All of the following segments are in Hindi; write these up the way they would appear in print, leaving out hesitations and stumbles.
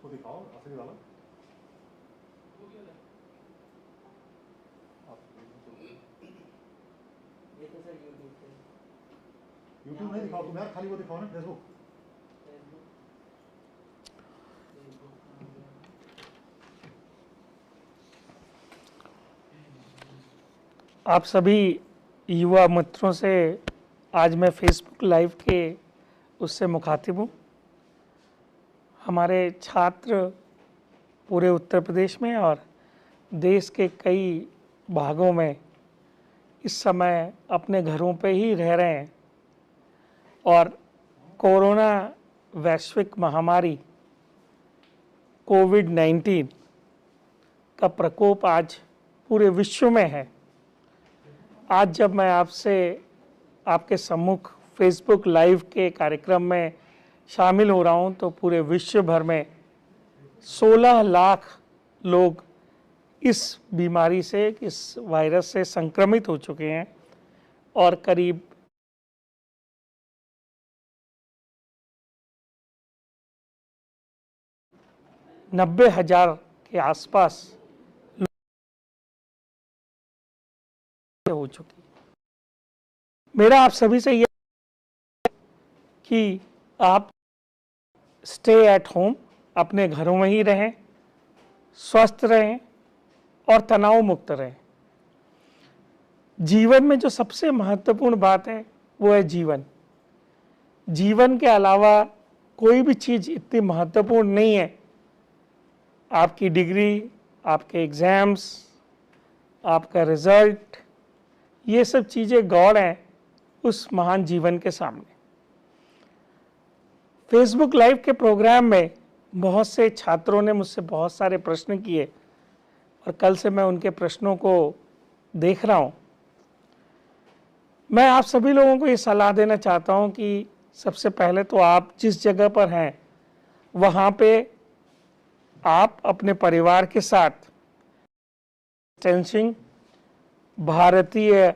वो दिखाओ असली वाला। ये तो सर यूट्यूब नहीं दिखाओ तुम यार, खाली वो दिखाओ ना फेसबुक। आप सभी युवा मित्रों से आज मैं फेसबुक लाइव के उससे मुखातिब हूँ। हमारे छात्र पूरे उत्तर प्रदेश में और देश के कई भागों में इस समय अपने घरों पे ही रह रहे हैं और कोरोना वैश्विक महामारी कोविड-19 का प्रकोप आज पूरे विश्व में है। आज जब मैं आपसे आपके सम्मुख फेसबुक लाइव के कार्यक्रम में शामिल हो रहा हूं तो पूरे विश्व भर में 16 लाख लोग इस बीमारी से, इस वायरस से संक्रमित हो चुके हैं और करीब 90,000 के आसपास हो चुकी। मेरा आप सभी से यह कि आप स्टे एट होम, अपने घरों में ही रहें, स्वस्थ रहें और तनाव मुक्त रहें। जीवन में जो सबसे महत्वपूर्ण बात है वो है जीवन। जीवन के अलावा कोई भी चीज़ इतनी महत्वपूर्ण नहीं है। आपकी डिग्री, आपके एग्ज़ाम्स, आपका रिज़ल्ट, ये सब चीज़ें गौड़ हैं उस महान जीवन के सामने। फेसबुक लाइव के प्रोग्राम में बहुत से छात्रों ने मुझसे बहुत सारे प्रश्न किए और कल से मैं उनके प्रश्नों को देख रहा हूँ। मैं आप सभी लोगों को ये सलाह देना चाहता हूँ कि सबसे पहले तो आप जिस जगह पर हैं वहाँ पे आप अपने परिवार के साथ डिस्टेंसिंग, भारतीय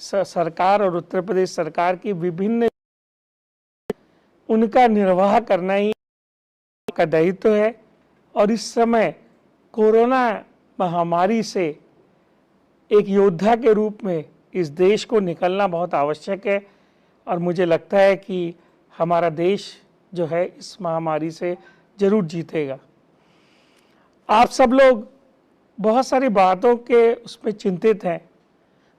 सरकार और उत्तर प्रदेश सरकार की विभिन्न उनका निर्वाह करना ही का दायित्व है। और इस समय कोरोना महामारी से एक योद्धा के रूप में इस देश को निकलना बहुत आवश्यक है और मुझे लगता है कि हमारा देश जो है इस महामारी से जरूर जीतेगा। आप सब लोग बहुत सारी बातों के उसमें चिंतित हैं,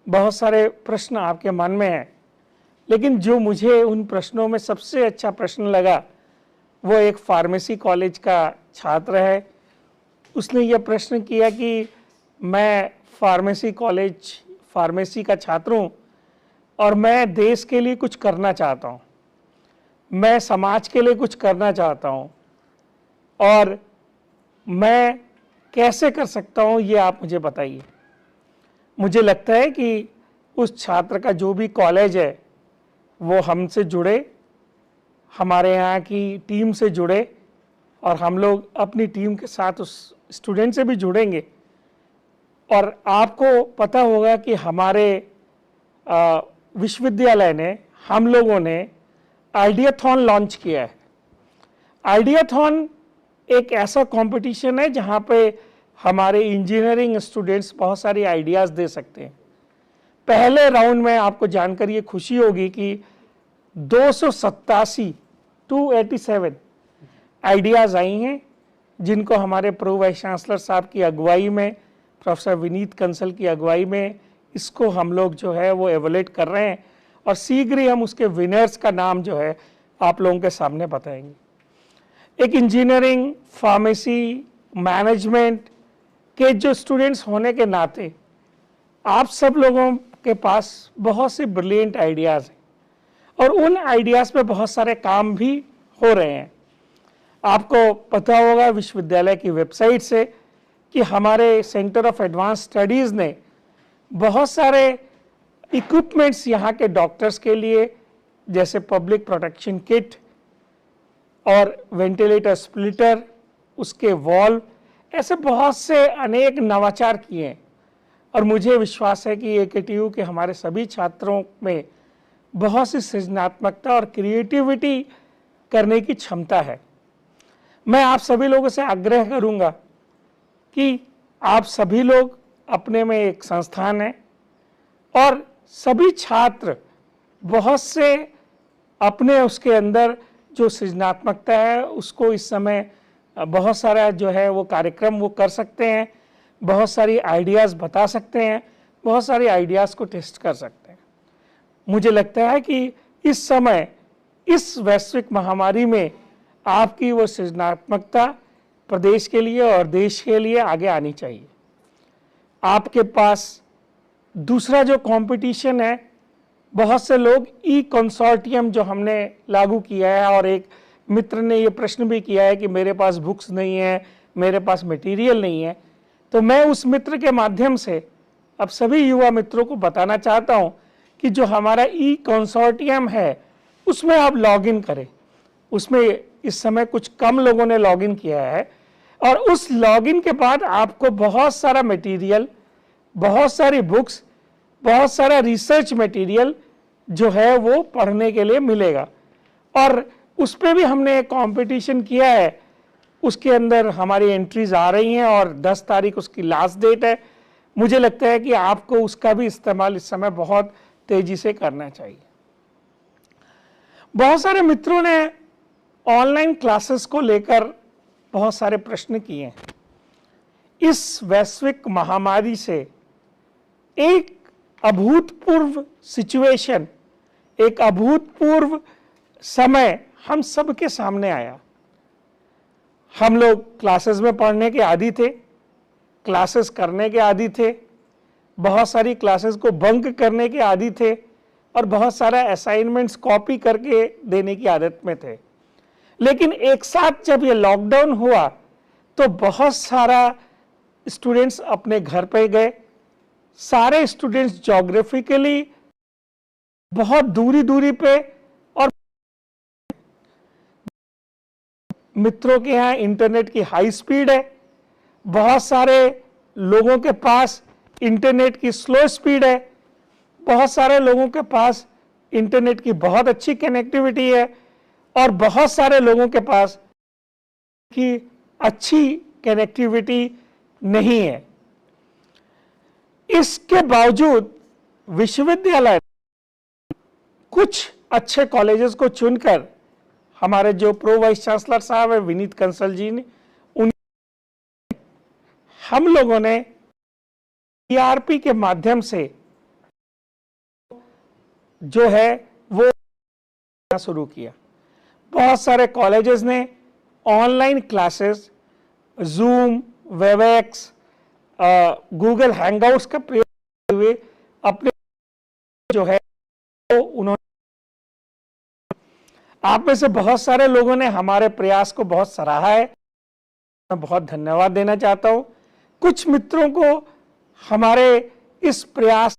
बहुत सारे प्रश्न आपके मन में हैं, लेकिन जो मुझे उन प्रश्नों में सबसे अच्छा प्रश्न लगा वो एक फार्मेसी कॉलेज का छात्र है। उसने यह प्रश्न किया कि मैं फार्मेसी कॉलेज फार्मेसी का छात्र हूँ और मैं देश के लिए कुछ करना चाहता हूँ, मैं समाज के लिए कुछ करना चाहता हूँ और मैं कैसे कर सकता हूँ ये आप मुझे बताइए। मुझे लगता है कि उस छात्र का जो भी कॉलेज है वो हमसे जुड़े, हमारे यहाँ की टीम से जुड़े और हम लोग अपनी टीम के साथ उस स्टूडेंट से भी जुड़ेंगे। और आपको पता होगा कि हमारे विश्वविद्यालय ने, हम लोगों ने आइडियाथॉन लॉन्च किया है। आइडियाथॉन एक ऐसा कंपटीशन है जहाँ पे हमारे इंजीनियरिंग स्टूडेंट्स बहुत सारी आइडियाज़ दे सकते हैं। पहले राउंड में आपको जानकर ये खुशी होगी कि 287 आइडियाज़ आई हैं जिनको हमारे प्रो वाइस चांसलर साहब की अगुवाई में, प्रोफेसर विनीत कंसल की अगुवाई में इसको हम लोग जो है वो एवोलेट कर रहे हैं और शीघ्र ही हम उसके विनर्स का नाम जो है आप लोगों के सामने बताएंगे। एक इंजीनियरिंग, फार्मेसी, मैनेजमेंट के जो स्टूडेंट्स होने के नाते आप सब लोगों के पास बहुत से ब्रिलियंट आइडियाज़ हैं और उन आइडियाज़ पे बहुत सारे काम भी हो रहे हैं। आपको पता होगा विश्वविद्यालय की वेबसाइट से कि हमारे सेंटर ऑफ एडवांस स्टडीज़ ने बहुत सारे इक्विपमेंट्स यहाँ के डॉक्टर्स के लिए, जैसे पब्लिक प्रोटेक्शन किट और वेंटिलेटर स्प्लिटर, उसके वॉल्व, ऐसे बहुत से अनेक नवाचार किए हैं। और मुझे विश्वास है कि AKTU के हमारे सभी छात्रों में बहुत सी सृजनात्मकता और क्रिएटिविटी करने की क्षमता है। मैं आप सभी लोगों से आग्रह करूंगा कि आप सभी लोग अपने में एक संस्थान है और सभी छात्र बहुत से अपने उसके अंदर जो सृजनात्मकता है उसको इस समय बहुत सारा जो है वो कार्यक्रम वो कर सकते हैं, बहुत सारी आइडियाज़ बता सकते हैं, बहुत सारी आइडियाज़ को टेस्ट कर सकते हैं। मुझे लगता है कि इस समय इस वैश्विक महामारी में आपकी वो सृजनात्मकता प्रदेश के लिए और देश के लिए आगे आनी चाहिए। आपके पास दूसरा जो कंपटीशन है, बहुत से लोग ई कंसोर्टियम जो हमने लागू किया है, और एक मित्र ने ये प्रश्न भी किया है कि मेरे पास बुक्स नहीं है, मेरे पास मटेरियल नहीं है, तो मैं उस मित्र के माध्यम से अब सभी युवा मित्रों को बताना चाहता हूं कि जो हमारा ई कंसोर्टियम है उसमें आप लॉगिन करें। उसमें इस समय कुछ कम लोगों ने लॉगिन किया है और उस लॉगिन के बाद आपको बहुत सारा मटेरियल, बहुत सारी बुक्स, बहुत सारा रिसर्च मटेरियल जो है वो पढ़ने के लिए मिलेगा। और उस पर भी हमने एक कंपटीशन किया है, उसके अंदर हमारी एंट्रीज आ रही हैं और 10 तारीख उसकी लास्ट डेट है। मुझे लगता है कि आपको उसका भी इस्तेमाल इस समय बहुत तेजी से करना चाहिए। बहुत सारे मित्रों ने ऑनलाइन क्लासेस को लेकर बहुत सारे प्रश्न किए हैं। इस वैश्विक महामारी से एक अभूतपूर्व सिचुएशन, एक अभूतपूर्व समय हम सबके सामने आया। हम लोग क्लासेस में पढ़ने के आदी थे, क्लासेस करने के आदी थे, बहुत सारी क्लासेस को बंक करने के आदी थे और बहुत सारा असाइनमेंट्स कॉपी करके देने की आदत में थे। लेकिन एक साथ जब ये लॉकडाउन हुआ तो बहुत सारा स्टूडेंट्स अपने घर पे गए। सारे स्टूडेंट्स ज्योग्राफिकली बहुत दूरी दूरी पे, और मित्रों के यहाँ इंटरनेट की हाई स्पीड है, बहुत सारे लोगों के पास इंटरनेट की स्लो स्पीड है, बहुत सारे लोगों के पास इंटरनेट की बहुत अच्छी कनेक्टिविटी है और बहुत सारे लोगों के पास की अच्छी कनेक्टिविटी नहीं है। इसके बावजूद विश्वविद्यालय कुछ अच्छे कॉलेजेस को चुनकर, हमारे जो प्रो वाइस चांसलर साहब है विनीत कंसल जी ने, हम लोगों ने ईआरपी के माध्यम से जो है वो शुरू किया। बहुत सारे कॉलेजेस ने online classes, zoom, Webex, Google Hangouts का प्रयोग करते हुए अपने जो है वो उन्होंने, आप में से बहुत सारे लोगों ने हमारे प्रयास को बहुत सराहा है। मैं बहुत धन्यवाद देना चाहता हूं। कुछ मित्रों को हमारे इस प्रयास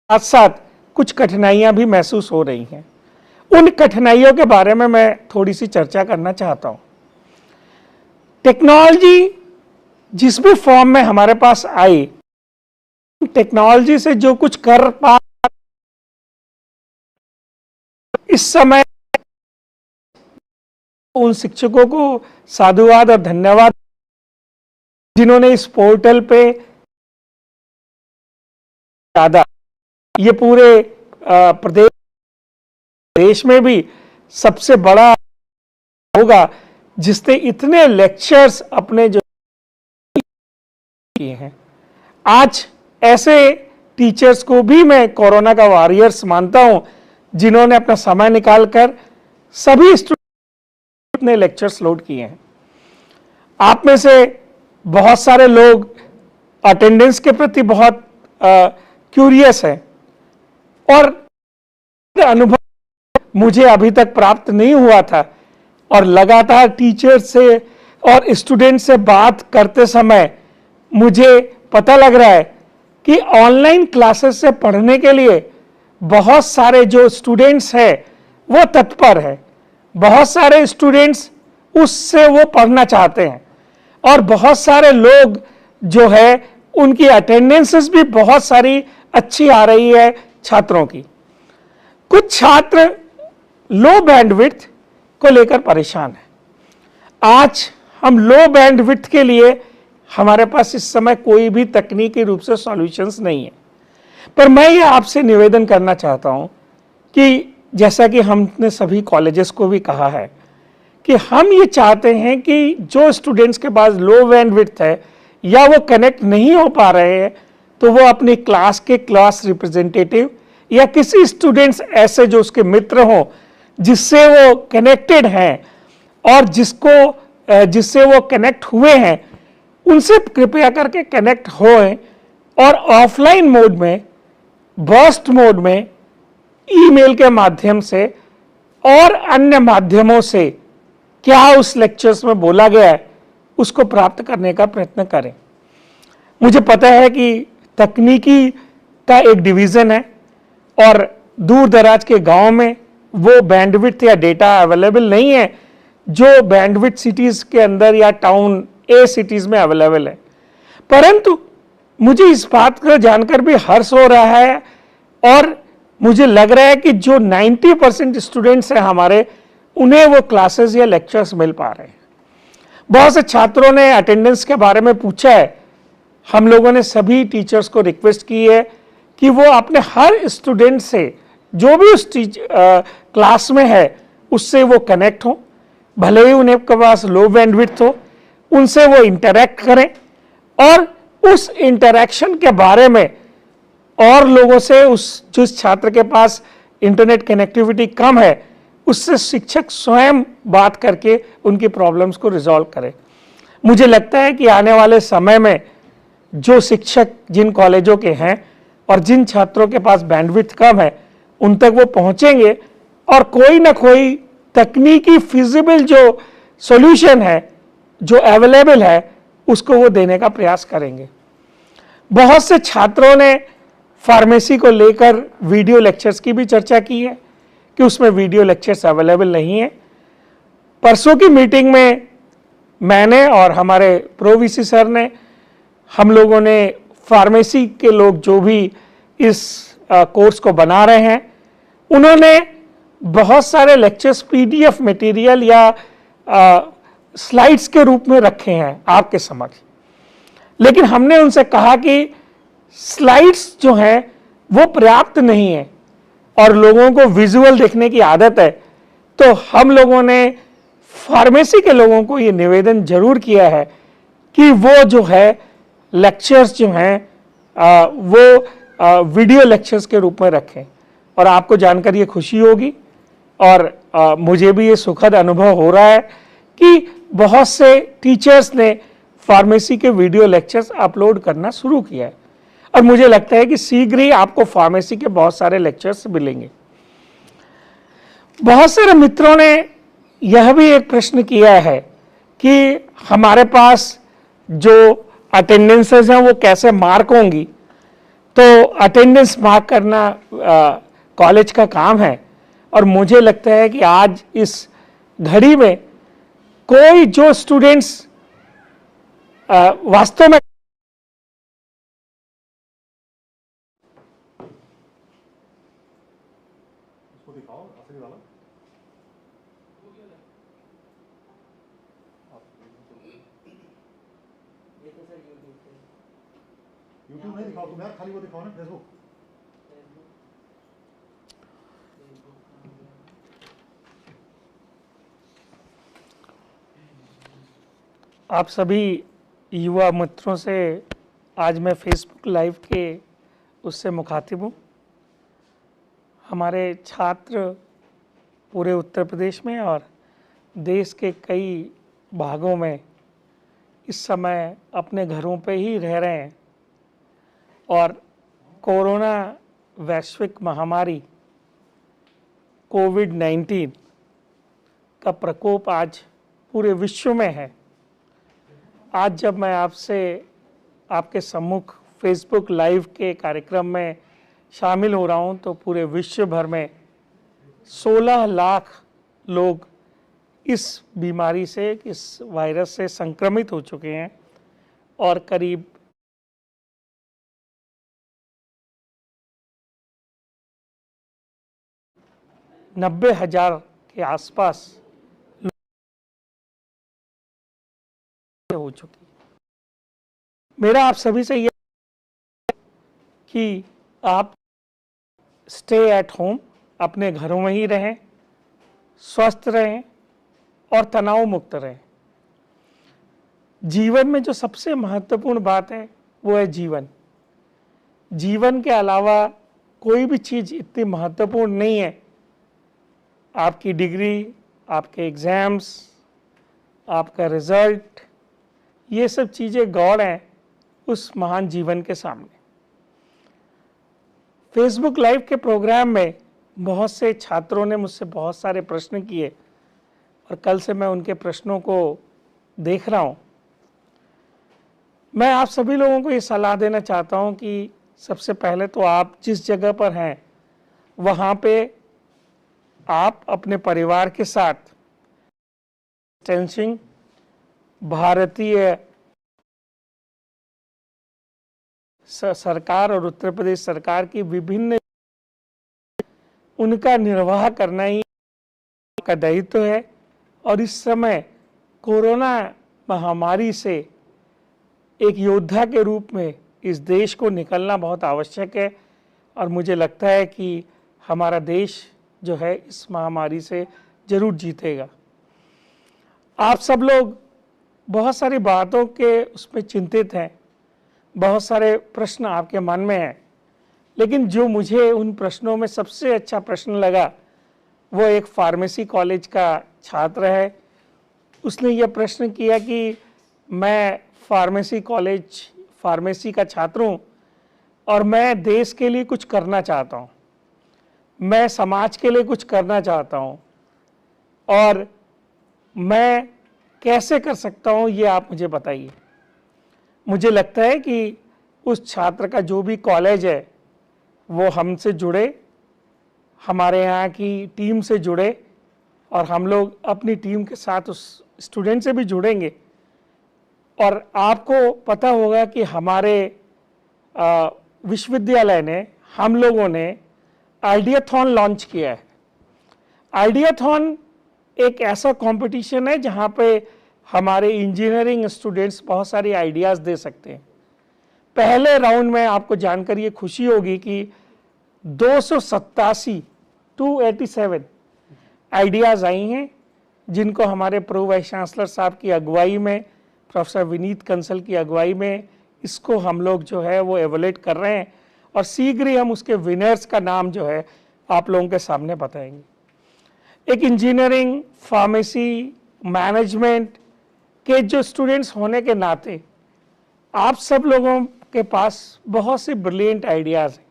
साथ साथ कुछ कठिनाइयां भी महसूस हो रही हैं। उन कठिनाइयों के बारे में मैं थोड़ी सी चर्चा करना चाहता हूं। टेक्नोलॉजी जिस भी फॉर्म में हमारे पास आई, टेक्नोलॉजी से जो कुछ कर पा, इस समय उन शिक्षकों को साधुवाद और धन्यवाद जिन्होंने इस पोर्टल पे ज्यादा, ये पूरे देश में भी सबसे बड़ा होगा जिसने इतने लेक्चर्स अपने जो किए हैं। आज ऐसे टीचर्स को भी मैं कोरोना का वॉरियर्स मानता हूं जिन्होंने अपना समय निकालकर सभी स्टूडेंट ने लेक्चर्स लोड किए हैं। आप में से बहुत सारे लोग अटेंडेंस के प्रति बहुत क्यूरियस है और अनुभव मुझे अभी तक प्राप्त नहीं हुआ था और लगातार टीचर से और स्टूडेंट से बात करते समय मुझे पता लग रहा है कि ऑनलाइन क्लासेस से पढ़ने के लिए बहुत सारे जो स्टूडेंट्स हैं वो तत्पर है, बहुत सारे स्टूडेंट्स उससे वो पढ़ना चाहते हैं और बहुत सारे लोग जो है उनकी अटेंडेंसेस भी बहुत सारी अच्छी आ रही है छात्रों की। कुछ छात्र लो बैंडविड्थ को लेकर परेशान हैं। आज हम लो बैंडविड्थ के लिए हमारे पास इस समय कोई भी तकनीकी रूप से सॉल्यूशंस नहीं है, पर मैं ये आपसे निवेदन करना चाहता हूं कि जैसा कि हमने सभी कॉलेजेस को भी कहा है कि हम ये चाहते हैं कि जो स्टूडेंट्स के पास लो बैंडविड्थ है या वो कनेक्ट नहीं हो पा रहे हैं तो वो अपनी क्लास के क्लास रिप्रेजेंटेटिव या किसी स्टूडेंट्स ऐसे जो उसके मित्र हों जिससे वो कनेक्टेड हैं और जिससे वो कनेक्ट हुए हैं उनसे कृपया करके कनेक्ट होएं और ऑफलाइन मोड में, बर्स्ट मोड में, ईमेल के माध्यम से और अन्य माध्यमों से क्या उस लेक्चर्स में बोला गया है उसको प्राप्त करने का प्रयत्न करें। मुझे पता है कि तकनीकी का एक डिवीजन है और दूर दराज के गांव में वो बैंडविड्थ या डेटा अवेलेबल नहीं है जो बैंडविड्थ सिटीज के अंदर या टाउन ए सिटीज में अवेलेबल है, परंतु मुझे इस बात को जानकर भी हर्ष हो रहा है और मुझे लग रहा है कि जो 90% स्टूडेंट्स हैं हमारे, उन्हें वो क्लासेस या लेक्चर्स मिल पा रहे हैं। बहुत से छात्रों ने अटेंडेंस के बारे में पूछा है। हम लोगों ने सभी टीचर्स को रिक्वेस्ट की है कि वो अपने हर स्टूडेंट से जो भी उस क्लास में है उससे वो कनेक्ट हो, भले ही उन्हें के पास लो बैंडविड्थ हो, उनसे वो इंटरैक्ट करें और उस इंटरैक्शन के बारे में और लोगों से जिस छात्र के पास इंटरनेट कनेक्टिविटी कम है उससे शिक्षक स्वयं बात करके उनकी प्रॉब्लम्स को रिजॉल्व करें। मुझे लगता है कि आने वाले समय में जो शिक्षक जिन कॉलेजों के हैं और जिन छात्रों के पास बैंडविड्थ कम है उन तक वो पहुंचेंगे और कोई ना कोई तकनीकी फिजिबल जो सॉल्यूशन है जो अवेलेबल है उसको वो देने का प्रयास करेंगे। बहुत से छात्रों ने फार्मेसी को लेकर वीडियो लेक्चर्स की भी चर्चा की है कि उसमें वीडियो लेक्चर्स अवेलेबल नहीं है। परसों की मीटिंग में मैंने और हमारे प्रो वीसी सर ने, हम लोगों ने फार्मेसी के लोग जो भी इस कोर्स को बना रहे हैं उन्होंने बहुत सारे लेक्चर्स पीडीएफ मटेरियल या स्लाइड्स के रूप में रखे हैं आपके समक्ष, लेकिन हमने उनसे कहा कि स्लाइड्स जो हैं वो पर्याप्त नहीं है और लोगों को विजुअल देखने की आदत है, तो हम लोगों ने फार्मेसी के लोगों को ये निवेदन जरूर किया है कि वो जो है लेक्चर्स जो हैं वो वीडियो लेक्चर्स के रूप में रखें। और आपको जानकर ये खुशी होगी और मुझे भी ये सुखद अनुभव हो रहा है कि बहुत से टीचर्स ने फार्मेसी के वीडियो लेक्चर्स अपलोड करना शुरू किया है और मुझे लगता है कि शीघ्र ही आपको फार्मेसी के बहुत सारे लेक्चर्स मिलेंगे। बहुत सारे मित्रों ने यह भी एक प्रश्न किया है कि हमारे पास जो अटेंडेंसेस हैं वो कैसे मार्क होंगी। तो अटेंडेंस मार्क करना कॉलेज का काम है और मुझे लगता है कि आज इस घड़ी में कोई जो स्टूडेंट्स वास्तव में इसको दिखाओ असली वाला। यूट्यूब नहीं दिखाओ तुम यार, खाली वो दिखाओ ना फेसबुक। आप सभी युवा मित्रों से आज मैं फेसबुक लाइव के उससे मुखातिब हूँ। हमारे छात्र पूरे उत्तर प्रदेश में और देश के कई भागों में इस समय अपने घरों पे ही रह रहे हैं और कोरोना वैश्विक महामारी कोविड-19 का प्रकोप आज पूरे विश्व में है। आज जब मैं आपसे आपके सम्मुख फेसबुक लाइव के कार्यक्रम में शामिल हो रहा हूं तो पूरे विश्व भर में 16 लाख लोग इस बीमारी से, इस वायरस से संक्रमित हो चुके हैं और करीब 90,000 के आसपास हो चुकी। मेरा आप सभी से यह कि आप स्टे एट होम, अपने घरों में ही रहें, स्वस्थ रहें और तनाव मुक्त रहें। जीवन में जो सबसे महत्वपूर्ण बात है वो है जीवन। जीवन के अलावा कोई भी चीज़ इतनी महत्वपूर्ण नहीं है। आपकी डिग्री, आपके एग्ज़ाम्स, आपका रिज़ल्ट, ये सब चीज़ें गौड़ हैं उस महान जीवन के सामने। फेसबुक लाइव के प्रोग्राम में बहुत से छात्रों ने मुझसे बहुत सारे प्रश्न किए और कल से मैं उनके प्रश्नों को देख रहा हूँ। मैं आप सभी लोगों को ये सलाह देना चाहता हूँ कि सबसे पहले तो आप जिस जगह पर हैं वहाँ पे आप अपने परिवार के साथ डिस्टेंसिंग, भारतीय सरकार और उत्तर प्रदेश सरकार की विभिन्न उनका निर्वाह करना ही का दायित्व है। और इस समय कोरोना महामारी से एक योद्धा के रूप में इस देश को निकलना बहुत आवश्यक है और मुझे लगता है कि हमारा देश जो है इस महामारी से जरूर जीतेगा। आप सब लोग बहुत सारी बातों के उसमें चिंतित हैं, बहुत सारे प्रश्न आपके मन में हैं, लेकिन जो मुझे उन प्रश्नों में सबसे अच्छा प्रश्न लगा वो एक फार्मेसी कॉलेज का छात्र है। उसने यह प्रश्न किया कि मैं फार्मेसी का छात्र हूँ और मैं देश के लिए कुछ करना चाहता हूँ, मैं समाज के लिए कुछ करना चाहता हूँ और मैं कैसे कर सकता हूँ ये आप मुझे बताइए। मुझे लगता है कि उस छात्र का जो भी कॉलेज है वो हमसे जुड़े, हमारे यहाँ की टीम से जुड़े और हम लोग अपनी टीम के साथ उस स्टूडेंट से भी जुड़ेंगे। और आपको पता होगा कि हमारे विश्वविद्यालय ने, हम लोगों ने आइडियाथॉन लॉन्च किया है। आइडियाथॉन एक ऐसा कंपटीशन है जहाँ पे हमारे इंजीनियरिंग स्टूडेंट्स बहुत सारी आइडियाज़ दे सकते हैं। पहले राउंड में आपको जानकर ये खुशी होगी कि 287 आइडियाज़ आई हैं जिनको हमारे प्रो वाइस चांसलर साहब की अगुवाई में, प्रोफेसर विनीत कंसल की अगुवाई में इसको हम लोग जो है वो एवोलेट कर रहे हैं और शीघ्र ही हम उसके विनर्स का नाम जो है आप लोगों के सामने बताएंगे। एक इंजीनियरिंग, फार्मेसी, मैनेजमेंट के जो स्टूडेंट्स होने के नाते आप सब लोगों के पास बहुत से ब्रिलियंट आइडियाज़ हैं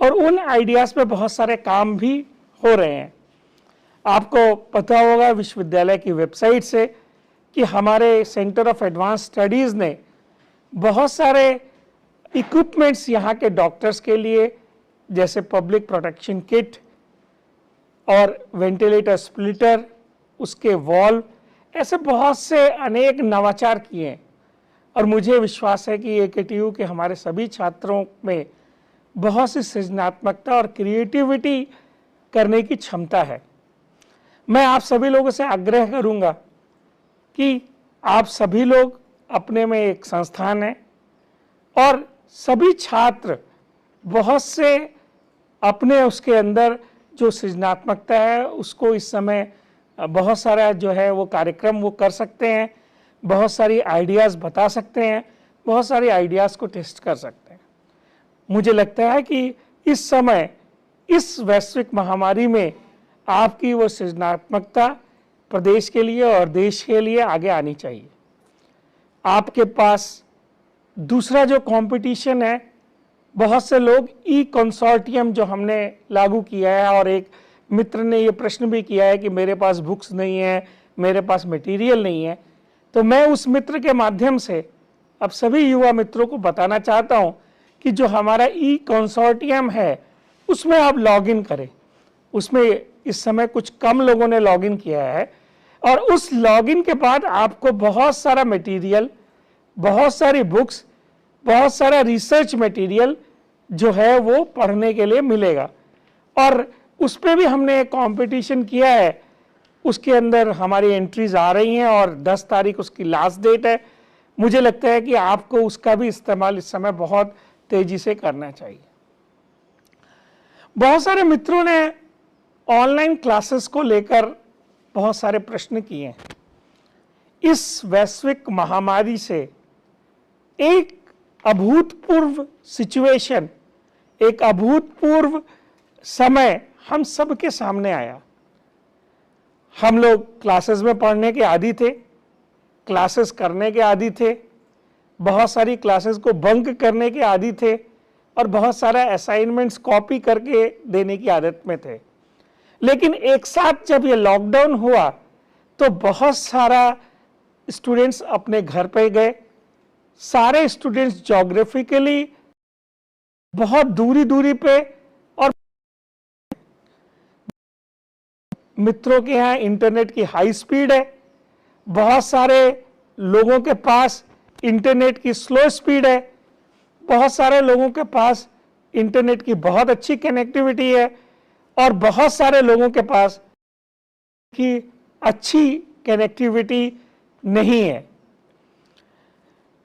और उन आइडियाज़ पे बहुत सारे काम भी हो रहे हैं। आपको पता होगा विश्वविद्यालय की वेबसाइट से कि हमारे सेंटर ऑफ एडवांस स्टडीज़ ने बहुत सारे इक्विपमेंट्स यहाँ के डॉक्टर्स के लिए, जैसे पब्लिक प्रोटेक्शन किट और वेंटिलेटर स्प्लिटर, उसके वॉल्व, ऐसे बहुत से अनेक नवाचार किए हैं। और मुझे विश्वास है कि AKTU के हमारे सभी छात्रों में बहुत सी सृजनात्मकता और क्रिएटिविटी करने की क्षमता है। मैं आप सभी लोगों से आग्रह करूंगा कि आप सभी लोग, अपने में एक संस्थान है और सभी छात्र बहुत से अपने उसके अंदर जो सृजनात्मकता है उसको इस समय बहुत सारा जो है वो कार्यक्रम वो कर सकते हैं, बहुत सारी आइडियाज़ बता सकते हैं, बहुत सारी आइडियाज़ को टेस्ट कर सकते हैं। मुझे लगता है कि इस समय इस वैश्विक महामारी में आपकी वो सृजनात्मकता प्रदेश के लिए और देश के लिए आगे आनी चाहिए। आपके पास दूसरा जो कंपटीशन है, बहुत से लोग ई कंसोर्टियम जो हमने लागू किया है और एक मित्र ने ये प्रश्न भी किया है कि मेरे पास बुक्स नहीं है, मेरे पास मटेरियल नहीं है, तो मैं उस मित्र के माध्यम से अब सभी युवा मित्रों को बताना चाहता हूं कि जो हमारा ई कंसोर्टियम है उसमें आप लॉग इन करें। उसमें इस समय कुछ कम लोगों ने लॉग इन किया है, और उस लॉग इन के बाद आपको बहुत सारा मटेरियल, बहुत सारी बुक्स, बहुत सारा रिसर्च मटेरियल जो है वो पढ़ने के लिए मिलेगा। और उस पर भी हमने एक कंपटीशन किया है, उसके अंदर हमारी एंट्रीज आ रही हैं और 10 तारीख उसकी लास्ट डेट है। मुझे लगता है कि आपको उसका भी इस्तेमाल इस समय बहुत तेजी से करना चाहिए। बहुत सारे मित्रों ने ऑनलाइन क्लासेस को लेकर बहुत सारे प्रश्न किए हैं। इस वैश्विक महामारी से एक अभूतपूर्व सिचुएशन, एक अभूतपूर्व समय हम सबके सामने आया। हम लोग क्लासेस में पढ़ने के आदी थे, क्लासेस करने के आदी थे, बहुत सारी क्लासेस को बंक करने के आदी थे, और बहुत सारा असाइनमेंट्स कॉपी करके देने की आदत में थे। लेकिन एक साथ जब ये लॉकडाउन हुआ तो बहुत सारा स्टूडेंट्स अपने घर पे गए। सारे स्टूडेंट्स ज्योग्राफिकली बहुत दूरी दूरी पे, और मित्रों के यहाँ इंटरनेट की हाई स्पीड है, बहुत सारे लोगों के पास इंटरनेट की स्लो स्पीड है, बहुत सारे लोगों के पास इंटरनेट की बहुत अच्छी कनेक्टिविटी है, और बहुत सारे लोगों के पास की अच्छी कनेक्टिविटी नहीं है।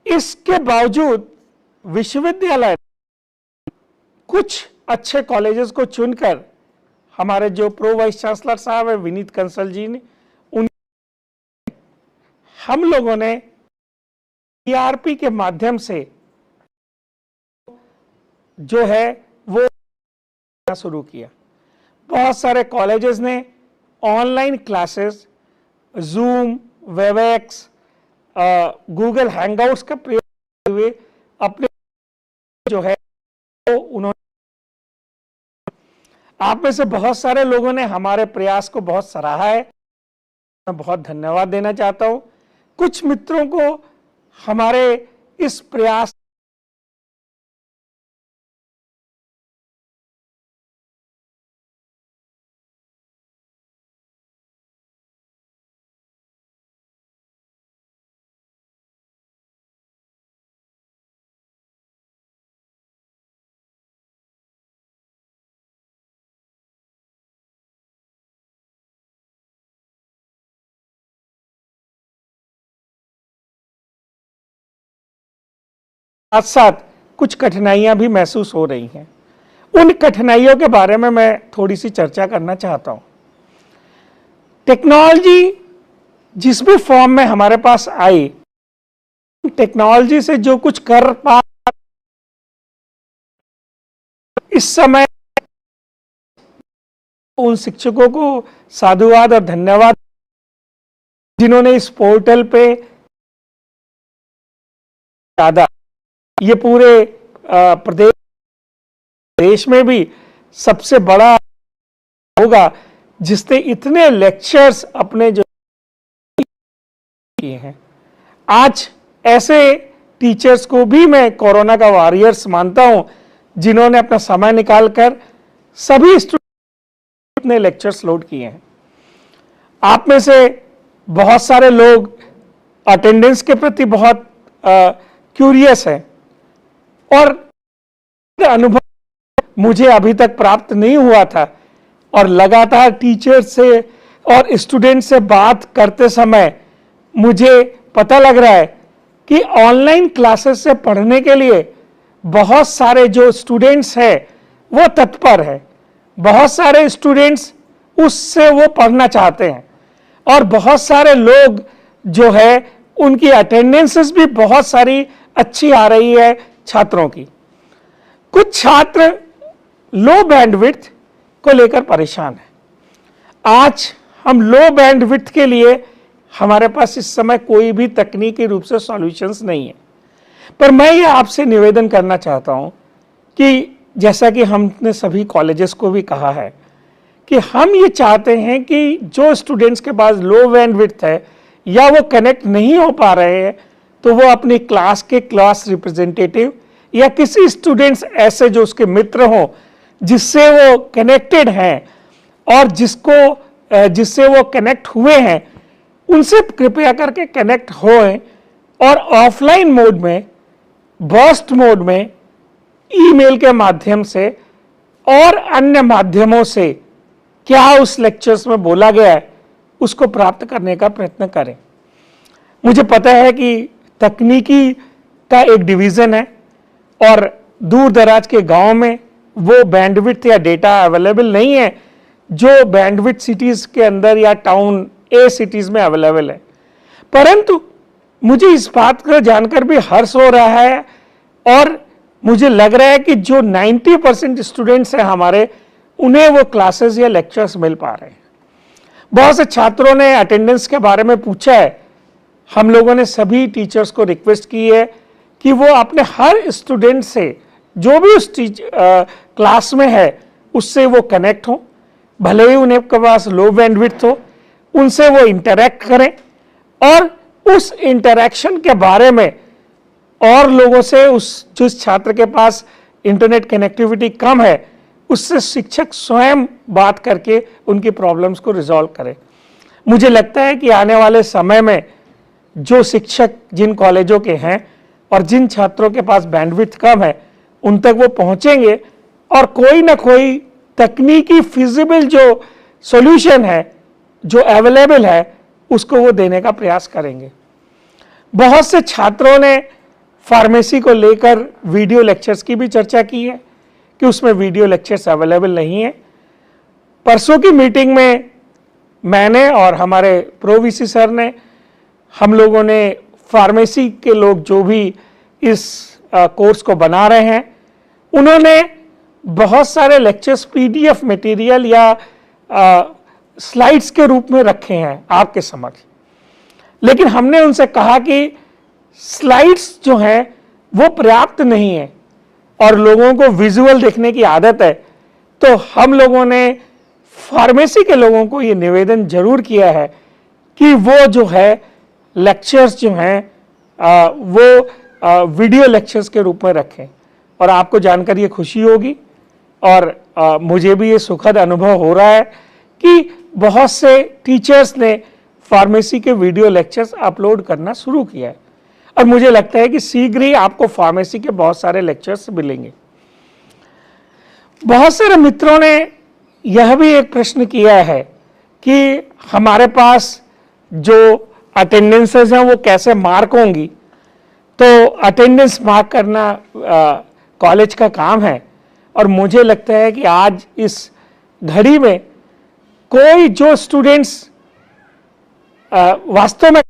इसके बावजूद विश्वविद्यालय कुछ अच्छे कॉलेजेस को चुनकर, हमारे जो प्रो वाइस चांसलर साहब है विनीत कंसल जी ने, हम लोगों ने ERP के माध्यम से जो है वो शुरू किया। बहुत सारे कॉलेजेस ने online classes, zoom, Webex, Google Hangouts का प्रयोग करते हुए अपने जो है तो उन्होंने, आप में से बहुत सारे लोगों ने हमारे प्रयास को बहुत सराहा है। मैं बहुत धन्यवाद देना चाहता हूं। कुछ मित्रों को हमारे इस प्रयास साथ साथ कुछ कठिनाइयां भी महसूस हो रही हैं। उन कठिनाइयों के बारे में मैं थोड़ी सी चर्चा करना चाहता हूं। टेक्नोलॉजी जिस भी फॉर्म में हमारे पास आई, टेक्नोलॉजी से जो कुछ कर पा, इस समय उन शिक्षकों को साधुवाद और धन्यवाद जिन्होंने इस पोर्टल पे ज्यादा, ये पूरे देश में भी सबसे बड़ा होगा जिसने इतने लेक्चर्स अपने जो किए हैं। आज ऐसे टीचर्स को भी मैं कोरोना का वॉरियर्स मानता हूं, जिन्होंने अपना समय निकालकर सभी स्टूडेंट ने लेक्चर्स लोड किए हैं। आप में से बहुत सारे लोग अटेंडेंस के प्रति बहुत क्यूरियस हैं, और अनुभव मुझे अभी तक प्राप्त नहीं हुआ था, और लगातार टीचर से और स्टूडेंट से बात करते समय मुझे पता लग रहा है कि ऑनलाइन क्लासेस से पढ़ने के लिए बहुत सारे जो स्टूडेंट्स हैं वो तत्पर है। बहुत सारे स्टूडेंट्स उससे वो पढ़ना चाहते हैं, और बहुत सारे लोग जो है उनकी अटेंडेंसेस भी बहुत सारी अच्छी आ रही है छात्रों की। कुछ छात्र लो बैंडविड्थ को लेकर परेशान हैं। आज हम लो बैंडविड्थ के लिए हमारे पास इस समय कोई भी तकनीकी रूप से सॉल्यूशंस नहीं है, पर मैं ये आपसे निवेदन करना चाहता हूं कि जैसा कि हमने सभी कॉलेजेस को भी कहा है कि हम ये चाहते हैं कि जो स्टूडेंट्स के पास लो बैंडविड्थ है या वो कनेक्ट नहीं हो पा रहे हैं, तो वो अपनी क्लास के क्लास रिप्रेजेंटेटिव या किसी स्टूडेंट्स ऐसे जो उसके मित्र हों जिससे वो कनेक्टेड हैं और जिससे वो कनेक्ट हुए हैं, उनसे कृपया करके कनेक्ट होएं और ऑफलाइन मोड में, बर्स्ट मोड में, ईमेल के माध्यम से और अन्य माध्यमों से क्या उस लेक्चर्स में बोला गया है उसको प्राप्त करने का प्रयत्न करें। मुझे पता है कि तकनीकी का एक डिवीजन है और दूर दराज के गांव में वो बैंडविड्थ या डेटा अवेलेबल नहीं है जो बैंडविड्थ सिटीज के अंदर या टाउन ए सिटीज में अवेलेबल है। परंतु मुझे इस बात को जानकर भी हर्ष हो रहा है और मुझे लग रहा है कि जो 90% स्टूडेंट्स हैं हमारे, उन्हें वो क्लासेस या लेक्चर्स मिल पा रहे हैं। बहुत से छात्रों ने अटेंडेंस के बारे में पूछा है। हम लोगों ने सभी टीचर्स को रिक्वेस्ट की है कि वो अपने हर स्टूडेंट से जो भी उस क्लास में है उससे वो कनेक्ट हो, भले ही उन्हें के पास लो बैंडविड्थ हो, उनसे वो इंटरैक्ट करें और उस इंटरैक्शन के बारे में और लोगों से, उस जिस छात्र के पास इंटरनेट कनेक्टिविटी कम है उससे शिक्षक स्वयं बात करके उनकी प्रॉब्लम्स को रिजॉल्व करें। मुझे लगता है कि आने वाले समय में जो शिक्षक जिन कॉलेजों के हैं और जिन छात्रों के पास बैंडविड्थ कम है उन तक वो पहुंचेंगे और कोई ना कोई तकनीकी फिजिबल जो सॉल्यूशन है, जो अवेलेबल है, उसको वो देने का प्रयास करेंगे। बहुत से छात्रों ने फार्मेसी को लेकर वीडियो लेक्चर्स की भी चर्चा की है कि उसमें वीडियो लेक्चर्स अवेलेबल नहीं है। परसों की मीटिंग में मैंने और हमारे प्रो वीसी सर ने, हम लोगों ने फार्मेसी के लोग जो भी इस कोर्स को बना रहे हैं, उन्होंने बहुत सारे लेक्चर्स पीडीएफ मटेरियल या स्लाइड्स के रूप में रखे हैं आपके समक्ष। लेकिन हमने उनसे कहा कि स्लाइड्स जो हैं वो पर्याप्त नहीं है और लोगों को विजुअल देखने की आदत है, तो हम लोगों ने फार्मेसी के लोगों को ये निवेदन जरूर किया है कि वो जो है लेक्चर्स जो हैं वो वीडियो लेक्चर्स के रूप में रखें। और आपको जानकर ये खुशी होगी और मुझे भी ये सुखद अनुभव हो रहा है कि बहुत से टीचर्स ने फार्मेसी के वीडियो लेक्चर्स अपलोड करना शुरू किया है और मुझे लगता है कि शीघ्र ही आपको फार्मेसी के बहुत सारे लेक्चर्स मिलेंगे। बहुत सारे मित्रों ने यह भी एक प्रश्न किया है कि हमारे पास जो अटेंडेंसेस हैं वो कैसे मार्क होंगी। तो अटेंडेंस मार्क करना कॉलेज का काम है और मुझे लगता है कि आज इस घड़ी में कोई जो स्टूडेंट्स वास्तव में